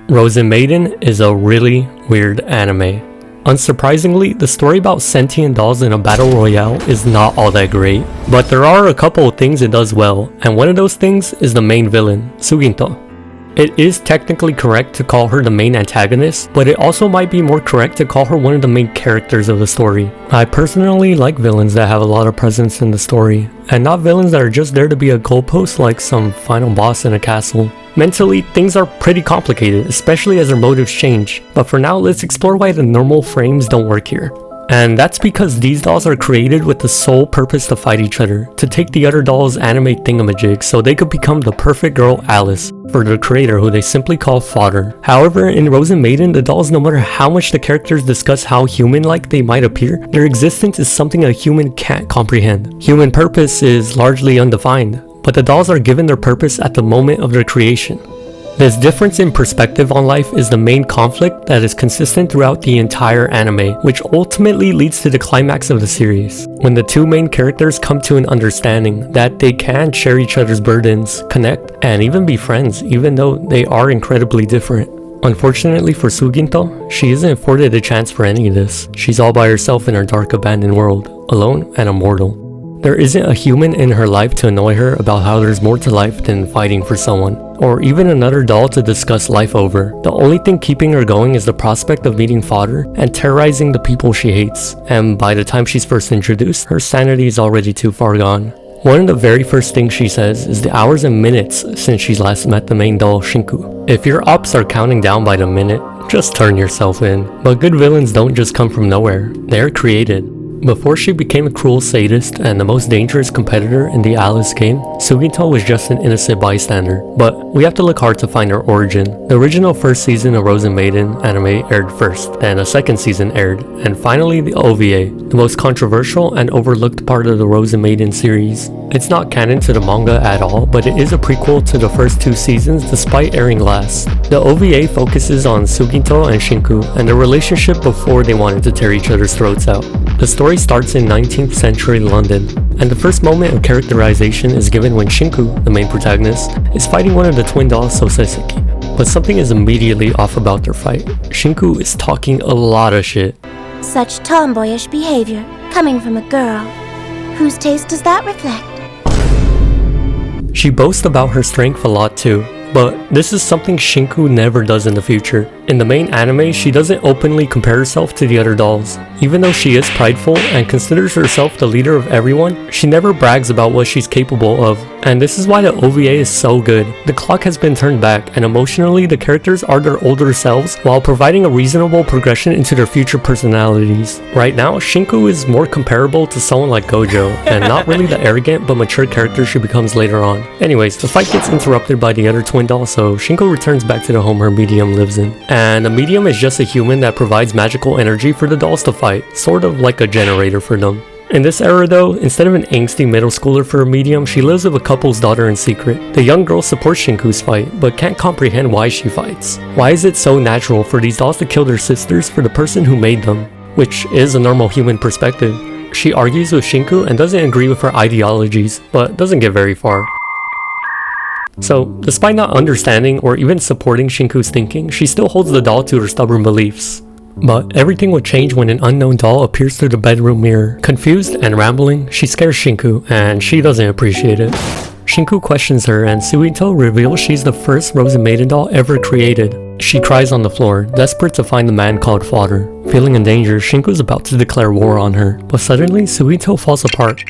Rozen Maiden is a really weird anime. Unsurprisingly, the story about sentient dolls in a battle royale is not all that great, but there are a couple of things it does well, and one of those things is the main villain, Suginto. It is technically correct to call her the main antagonist, but it also might be more correct to call her one of the main characters of the story. I personally like villains that have a lot of presence in the story, and not villains that are just there to be a goalpost like some final boss in a castle. Mentally, things are pretty complicated, especially as their motives change, but for now let's explore why the normal frames don't work here. And that's because these dolls are created with the sole purpose to fight each other, to take the other dolls' anime thingamajig so they could become the perfect girl Alice, for the creator who they simply call fodder. However, in Rozen Maiden, the dolls, no matter how much the characters discuss how human-like they might appear, their existence is something a human can't comprehend. Human purpose is largely undefined, but the dolls are given their purpose at the moment of their creation. This difference in perspective on life is the main conflict that is consistent throughout the entire anime, which ultimately leads to the climax of the series, when the two main characters come to an understanding that they can share each other's burdens, connect, and even be friends, even though they are incredibly different. Unfortunately for Suginto, she isn't afforded a chance for any of this. She's all by herself in her dark abandoned world, alone and immortal. There isn't a human in her life to annoy her about how there's more to life than fighting for someone, or even another doll to discuss life over. The only thing keeping her going is the prospect of meeting fodder and terrorizing the people she hates, and by the time she's first introduced, her sanity is already too far gone. One of the very first things she says is the hours and minutes since she's last met the main doll, Shinku. If your ups are counting down by the minute, just turn yourself in. But good villains don't just come from nowhere, they're created. Before she became a cruel sadist and the most dangerous competitor in the Alice game, Suginto was just an innocent bystander, but we have to look hard to find her origin. The original first season of Rozen Maiden anime aired first, then a second season aired, and finally the OVA, the most controversial and overlooked part of the Rozen Maiden series. It's not canon to the manga at all, but it is a prequel to the first two seasons despite airing last. The OVA focuses on Suginto and Shinku and their relationship before they wanted to tear each other's throats out. The story starts in 19th century London, and the first moment of characterization is given when Shinku, the main protagonist, is fighting one of the twin dolls Soseki. But something is immediately off about their fight. Shinku is talking a lot of shit. Such tomboyish behavior, coming from a girl. Whose taste does that reflect? She boasts about her strength a lot too, but this is something Shinku never does in the future. In the main anime, she doesn't openly compare herself to the other dolls. Even though she is prideful and considers herself the leader of everyone, she never brags about what she's capable of. And this is why the OVA is so good. The clock has been turned back, and emotionally the characters are their older selves while providing a reasonable progression into their future personalities. Right now, Shinku is more comparable to someone like Gojo, and not really the arrogant but mature character she becomes later on. Anyways, the fight gets interrupted by the other twin doll, so Shinku returns back to the home her medium lives in. And the medium is just a human that provides magical energy for the dolls to fight, sort of like a generator for them. In this era though, instead of an angsty middle schooler for a medium, she lives with a couple's daughter in secret. The young girl supports Shinku's fight, but can't comprehend why she fights. Why is it so natural for these dolls to kill their sisters for the person who made them? Which is a normal human perspective. She argues with Shinku and doesn't agree with her ideologies, but doesn't get very far. So, despite not understanding or even supporting Shinku's thinking, she still holds the doll to her stubborn beliefs. But everything would change when an unknown doll appears through the bedroom mirror. Confused and rambling, she scares Shinku, and she doesn't appreciate it. Shinku questions her, and Suginto reveals she's the first Rozen Maiden doll ever created. She cries on the floor, desperate to find the man called fodder. Feeling in danger, Shinku's about to declare war on her, but suddenly Suginto falls apart.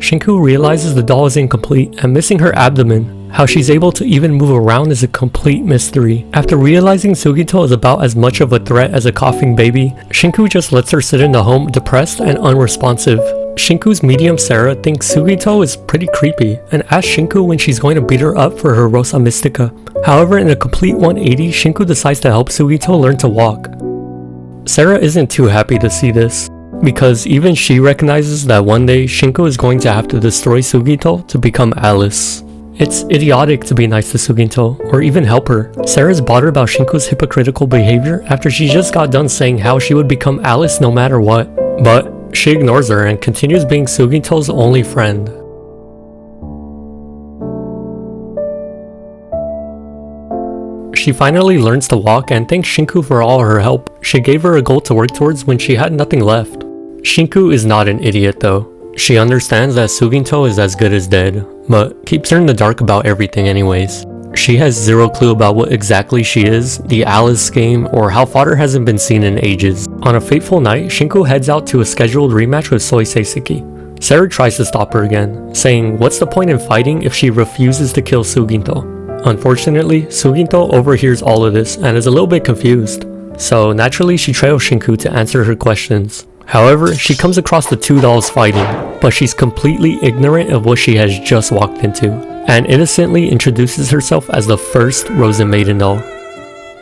Shinku realizes the doll is incomplete and missing her abdomen. How she's able to even move around is a complete mystery. After realizing Suginto is about as much of a threat as a coughing baby, Shinku just lets her sit in the home depressed and unresponsive. Shinku's medium Sarah thinks Suginto is pretty creepy and asks Shinku when she's going to beat her up for her Rosa Mystica. However, in a complete 180, Shinku decides to help Suginto learn to walk. Sarah isn't too happy to see this, because even she recognizes that one day Shinku is going to have to destroy Suginto to become Alice. It's idiotic to be nice to Suginto, or even help her. Sarah's bothered about Shinku's hypocritical behavior after she just got done saying how she would become Alice no matter what. But she ignores her and continues being Suginto's only friend. she finally learns to walk and thanks Shinku for all her help. She gave her a goal to work towards when she had nothing left. Shinku is not an idiot though. She understands that Suginto is as good as dead, but keeps her in the dark about everything anyways. She has zero clue about what exactly she is, the Alice game, or how fodder hasn't been seen in ages. On a fateful night, Shinku heads out to a scheduled rematch with Soi Seiseki. Sarah tries to stop her again, saying what's the point in fighting if she refuses to kill Suginto. Unfortunately, Suginto overhears all of this and is a little bit confused, so naturally she trails Shinku to answer her questions. However, she comes across the two dolls fighting, but she's completely ignorant of what she has just walked into, and innocently introduces herself as the first Rozen Maiden doll.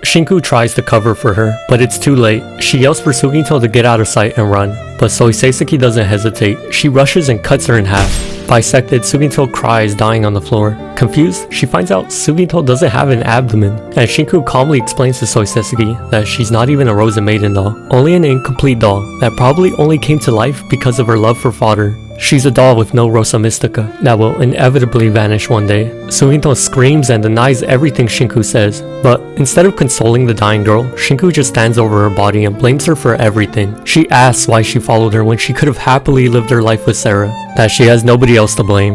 Shinku tries to cover for her, but it's too late. She yells for Suginto to get out of sight and run, but Soi Seiseki doesn't hesitate. She rushes and cuts her in half. Bisected, Suginto cries, dying on the floor. Confused, she finds out Suginto doesn't have an abdomen, and Shinku calmly explains to Soi Seiseki that she's not even a Rozen Maiden doll, only an incomplete doll that probably only came to life because of her love for fodder. She's a doll with no Rosa Mystica that will inevitably vanish one day. Suginto screams and denies everything Shinku says, but instead of consoling the dying girl, Shinku just stands over her body and blames her for everything. She asks why she followed her when she could have happily lived her life with Sarah, that she has nobody else to blame.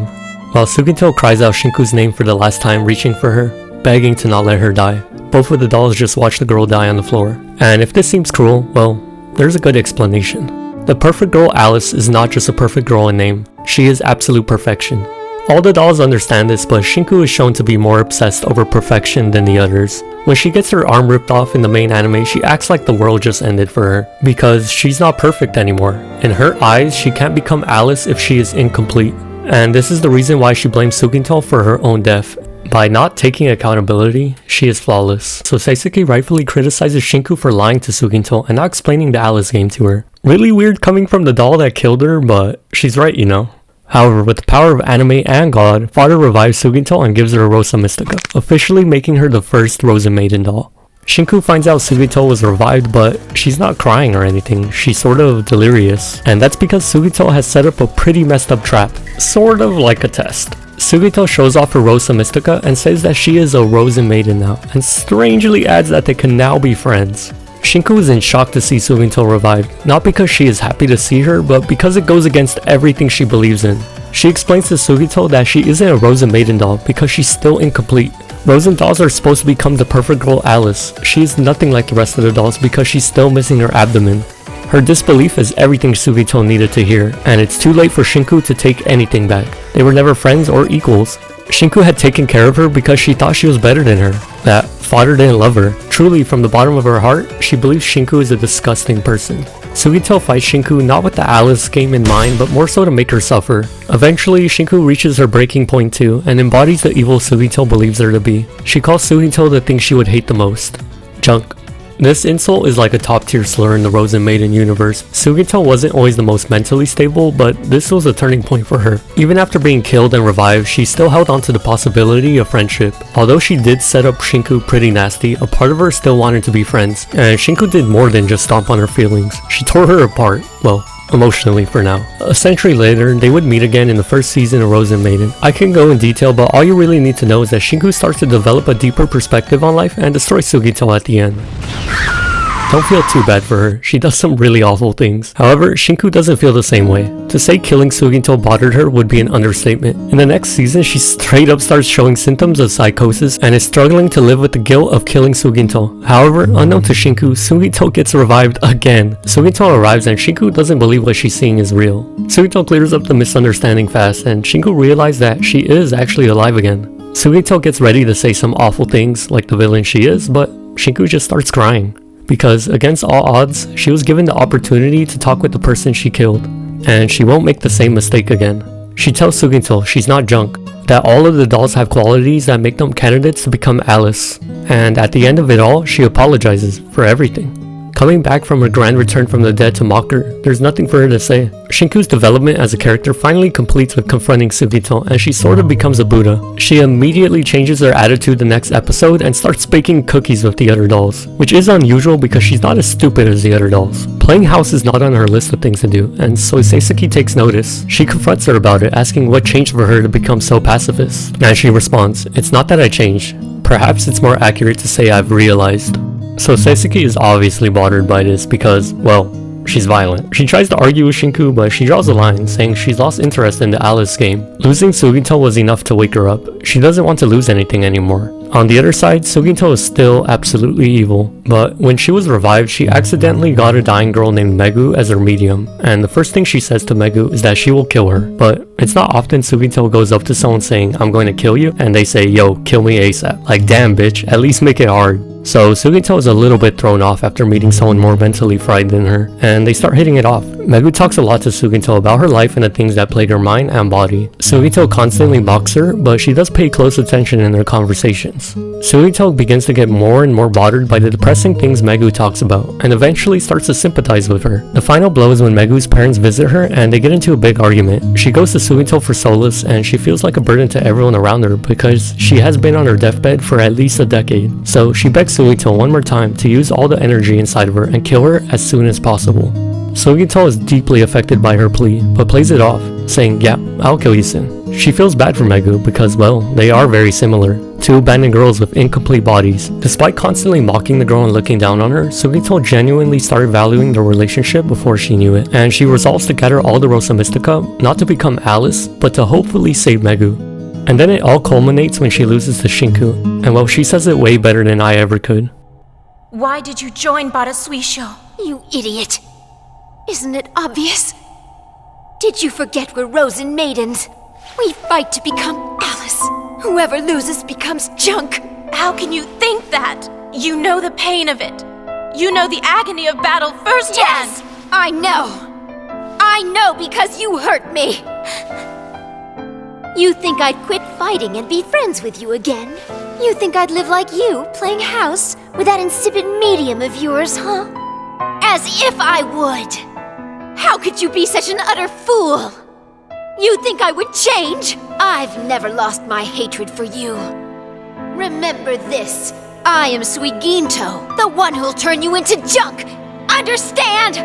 While Suginto cries out Shinku's name for the last time, reaching for her, begging to not let her die. Both of the dolls just watch the girl die on the floor. And if this seems cruel, well, there's a good explanation. The perfect girl Alice is not just a perfect girl in name, she is absolute perfection. All the dolls understand this, but Shinku is shown to be more obsessed over perfection than the others. When she gets her arm ripped off in the main anime, she acts like the world just ended for her, because she's not perfect anymore. In her eyes, she can't become Alice if she is incomplete. And this is the reason why she blames Suginto for her own death. By not taking accountability, she is flawless. So Seiseki rightfully criticizes Shinku for lying to Suginto and not explaining the Alice game to her. Really weird coming from the doll that killed her, but she's right, you know. However, with the power of anime and God, Fodder revives Suginto and gives her a Rosa Mystica, officially making her the first Rozen Maiden doll. Shinku finds out Suginto was revived, but she's not crying or anything, she's sort of delirious. And that's because Suginto has set up a pretty messed up trap, sort of like a test. Suginto shows off her Rosa Mystica and says that she is a Rozen Maiden now, and strangely adds that they can now be friends. Shinku is in shock to see Suginto revived, not because she is happy to see her, but because it goes against everything she believes in. She explains to Suginto that she isn't a Rozen Maiden doll because she's still incomplete. Rozen dolls are supposed to become the perfect girl Alice. She is nothing like the rest of the dolls because she's still missing her abdomen. Her disbelief is everything Suginto needed to hear, and it's too late for Shinku to take anything back. They were never friends or equals. Shinku had taken care of her because she thought she was better than her, that Fodder didn't love her. Truly, from the bottom of her heart, she believes Shinku is a disgusting person. Suginto fights Shinku not with the Alice game in mind, but more so to make her suffer. Eventually, Shinku reaches her breaking point too, and embodies the evil Suginto believes her to be. She calls Suginto the thing she would hate the most: junk. This insult is like a top tier slur in the Rozen Maiden universe. Suginto wasn't always the most mentally stable, but this was a turning point for her. Even after being killed and revived, she still held on to the possibility of friendship. Although she did set up Shinku pretty nasty, a part of her still wanted to be friends. And Shinku did more than just stomp on her feelings. She tore her apart. Well, emotionally for now. A century later, they would meet again in the first season of Rozen Maiden. I can go in detail, but all you really need to know is that Shinku starts to develop a deeper perspective on life and destroys Suginto at the end. Don't feel too bad for her, she does some really awful things. However, Shinku doesn't feel the same way. To say killing Suginto bothered her would be an understatement. In the next season, she straight up starts showing symptoms of psychosis and is struggling to live with the guilt of killing Suginto. However, unknown to Shinku, Suginto gets revived again. Suginto arrives and Shinku doesn't believe what she's seeing is real. Suginto clears up the misunderstanding fast and Shinku realizes that she is actually alive again. Suginto gets ready to say some awful things like the villain she is, but Shinku just starts crying. Because against all odds, she was given the opportunity to talk with the person she killed, and she won't make the same mistake again. She tells Suginto she's not junk, that all of the dolls have qualities that make them candidates to become Alice, and at the end of it all, she apologizes for everything. Coming back from her grand return from the dead to mock her, there's nothing for her to say. Shinku's development as a character finally completes with confronting Suginto, and she sort of becomes a Buddha. She immediately changes her attitude the next episode and starts baking cookies with the other dolls, which is unusual because she's not as stupid as the other dolls. Playing house is not on her list of things to do, and so Seiseki takes notice. She confronts her about it, asking what changed for her to become so pacifist. And she responds, "It's not that I changed. Perhaps it's more accurate to say I've realized. So Seisuke is obviously bothered by this because, well, she's violent. She tries to argue with Shinku, but she draws a line, saying she's lost interest in the Alice game. Losing Sugito was enough to wake her up. She doesn't want to lose anything anymore. On the other side, Sugito is still absolutely evil, but when she was revived, she accidentally got a dying girl named Megu as her medium, and the first thing she says to Megu is that she will kill her. But it's not often Sugito goes up to someone saying, "I'm going to kill you," and they say, "Yo, kill me ASAP." Like, damn bitch, at least make it hard. So Sugito is a little bit thrown off after meeting someone more mentally fried than her, and they start hitting it off. Megu talks a lot to Sugito about her life and the things that plague her mind and body. Sugito constantly mocks her, but she does pay close attention in their conversations. Sugito begins to get more and more bothered by the depressing things Megu talks about, and eventually starts to sympathize with her. The final blow is when Megu's parents visit her and they get into a big argument. She goes to Sugito for solace, and she feels like a burden to everyone around her because she has been on her deathbed for at least a decade. So she begs Sugito one more time to use all the energy inside of her and kill her as soon as possible. Sugito is deeply affected by her plea, but plays it off, saying, "Yeah, I'll kill you soon." She feels bad for Megu because, well, they are very similar. Two abandoned girls with incomplete bodies. Despite constantly mocking the girl and looking down on her, Sugito genuinely started valuing their relationship before she knew it, and she resolves to gather all the Rosa Mystica, not to become Alice, but to hopefully save Megu. And then it all culminates when she loses to Shinku, and well, she says it way better than I ever could. Why did you join Bada Suisho? You idiot! Isn't it obvious? Did you forget we're Rozen Maidens? We fight to become Alice. Whoever loses becomes junk. How can you think that? You know the pain of it. You know the agony of battle firsthand. Yes, I know. I know because you hurt me. You think I'd quit fighting and be friends with you again? You think I'd live like you, playing house with that insipid medium of yours, huh? As if I would! How could you be such an utter fool? You think I would change? I've never lost my hatred for you. Remember this. I am Suiginto, the one who'll turn you into junk! Understand?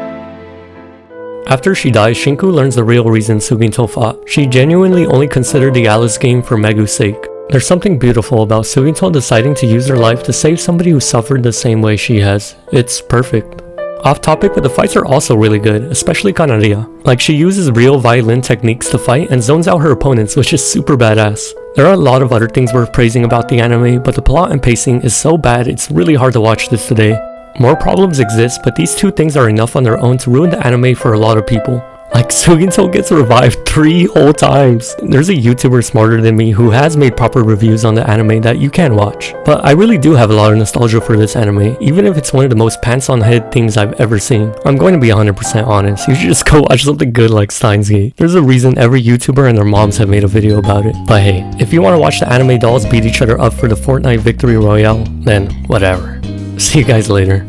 After she dies, Shinku learns the real reason Sugito fought. She genuinely only considered the Alice game for Megu's sake. There's something beautiful about Sugito deciding to use her life to save somebody who suffered the same way she has. It's perfect. Off topic, but the fights are also really good, especially Kanaria. Like, she uses real violin techniques to fight and zones out her opponents, which is super badass. There are a lot of other things worth praising about the anime, but the plot and pacing is so bad it's really hard to watch this today. More problems exist, but these two things are enough on their own to ruin the anime for a lot of people. Like, Sugito gets revived 3 whole times. There's a YouTuber smarter than me who has made proper reviews on the anime that you can watch. But I really do have a lot of nostalgia for this anime, even if it's one of the most pants on head things I've ever seen. I'm going to be 100% honest, you should just go watch something good like Steins Gate. There's a reason every YouTuber and their moms have made a video about it. But hey, if you want to watch the anime dolls beat each other up for the Fortnite Victory Royale, then whatever. See you guys later.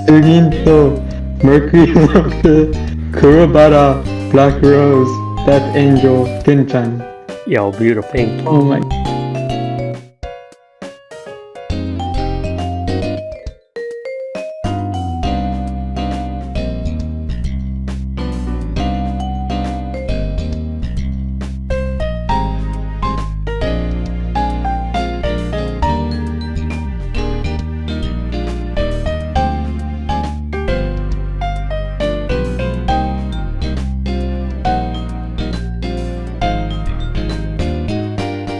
Sugito, Mercury Monster, Kurobara, Black Rose, Death Angel, Kinchan. Yo, beautiful. Oh my